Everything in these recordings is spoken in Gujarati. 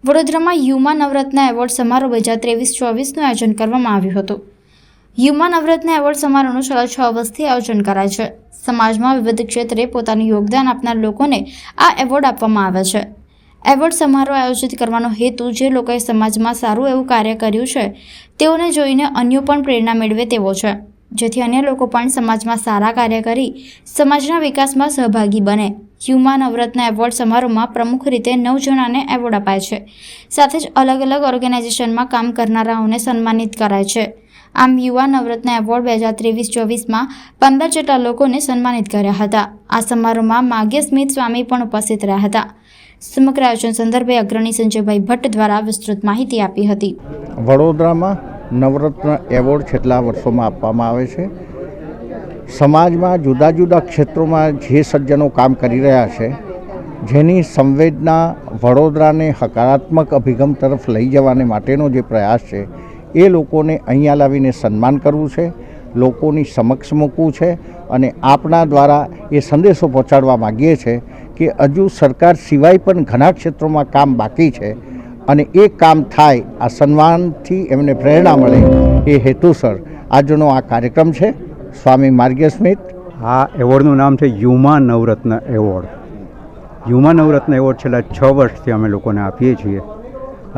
વડોદરામાં યુમા નવરત્ન એવોર્ડ સમારોહ 2023-24નું આયોજન કરવામાં આવ્યું હતું. યુમા નવરત્ન એવોર્ડ સમારોહનું છેલ્લા 6 વર્ષથી આયોજન કરાય છે. સમાજમાં વિવિધ ક્ષેત્રે પોતાનું યોગદાન આપનાર લોકોને આ એવોર્ડ આપવામાં આવે છે. એવોર્ડ સમારોહ આયોજિત કરવાનો હેતુ જે લોકોએ સમાજમાં સારું એવું કાર્ય કર્યું છે તેઓને જોઈને અન્યો પણ પ્રેરણા મેળવે તેવો છે, જેથી અન્ય લોકો પણ સમાજમાં સારા કાર્ય કરી સમાજના વિકાસમાં સહભાગી બને. યુમા નવરત્ન એવોર્ડ સમારોહમાં પ્રમુખ રીતે 9 જણાને એવોર્ડ અપાય છે. સાથે જ અલગ અલગ ઓર્ગેનાઇઝેશનમાં કામ કરનારાઓને સન્માનિત કરાય છે. આમ યુવા નવરત્ન એવોર્ડ 2023-24માં 15 જેટલા લોકોને સન્માનિત કર્યા હતા. આ સમારોહમાં માગ્ય સ્મિત સ્વામી પણ ઉપસ્થિત રહ્યા હતા. સમગ્ર આયોજન સંદર્ભે અગ્રણી સંજયભાઈ ભટ્ટ દ્વારા વિસ્તૃત માહિતી આપી હતી. વડોદરામાં નવરત્ન એવોર્ડ છેલ્લા વર્ષોમાં આપવામાં આવે છે. સમાજમાં જુદા જુદા ક્ષેત્રોમાં જે સજ્જનો કામ કરી રહ્યા છે, જેની સંવેદના વડોદરાને હકારાત્મક અભિગમ તરફ લઈ જવાને માટેનો જે પ્રયાસ છે, એ લોકોને અહીંયા લાવીને સન્માન કરવું છે, લોકોની સમક્ષ મૂકવું છે અને આપણા દ્વારા એ સંદેશો પહોંચાડવા માગીએ છીએ કે હજુ સરકાર સિવાય પણ ઘણા ક્ષેત્રોમાં કામ બાકી છે અને એ કામ થાય, આ સન્માનથી એમને પ્રેરણા મળે એ હેતુસર આજનો આ કાર્યક્રમ છે. સ્વામી માર્ગ્ય સ્મિત. આ એવોર્ડનું નામ છે યુમા નવરત્ન એવોર્ડ. યુમા નવરત્ન એવોર્ડ છેલ્લા 6 વર્ષથી અમે લોકોને આપીએ છીએ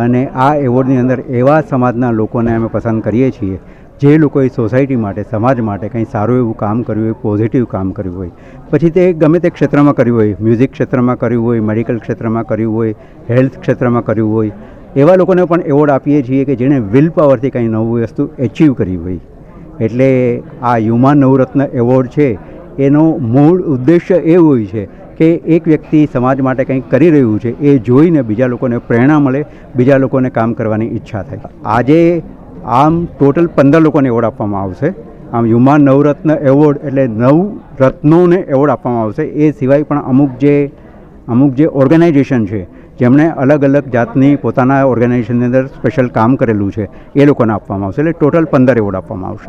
અને આ એવોર્ડની અંદર એવા સમાજના લોકોને અમે પસંદ કરીએ છીએ જે લોકોએ સોસાયટી માટે, સમાજ માટે કંઈ સારું એવું કામ કર્યું હોય, પોઝિટિવ કામ કર્યું હોય, પછી તે ગમે તે ક્ષેત્રમાં કર્યું હોય, મ્યુઝિક ક્ષેત્રમાં કર્યું હોય, મેડિકલ ક્ષેત્રમાં કર્યું હોય, હેલ્થ ક્ષેત્રમાં કર્યું હોય, એવા લોકોને પણ એવોર્ડ આપીએ છીએ કે જેણે વિલ પાવરથી કંઈ નવું વસ્તુ એચીવ કરી હોય. એટલે આ યુમા નવરત્ન એવોર્ડ છે એનો મૂળ ઉદ્દેશ્ય એ હોય છે કે એક વ્યક્તિ સમાજ માટે કંઈક કરી રહ્યું છે એ જોઈને બીજા લોકોને પ્રેરણા મળે, બીજા લોકોને કામ કરવાની ઈચ્છા થાય. આજે આમ ટોટલ 15 લોકોને એવોર્ડ આપવામાં આવશે. આમ યુમા નવરત્ન એવોર્ડ એટલે 9 રત્નોને એવોર્ડ આપવામાં આવશે. એ સિવાય પણ અમુક જે ઓર્ગેનાઇઝેશન છે જેમણે અલગ અલગ જાતની પોતાના ઓર્ગેનાઇઝેશનની અંદર સ્પેશિયલ કામ કરેલું છે એ લોકોને આપવામાં આવશે. એટલે ટોટલ 15 એવોર્ડ આપવામાં આવશે.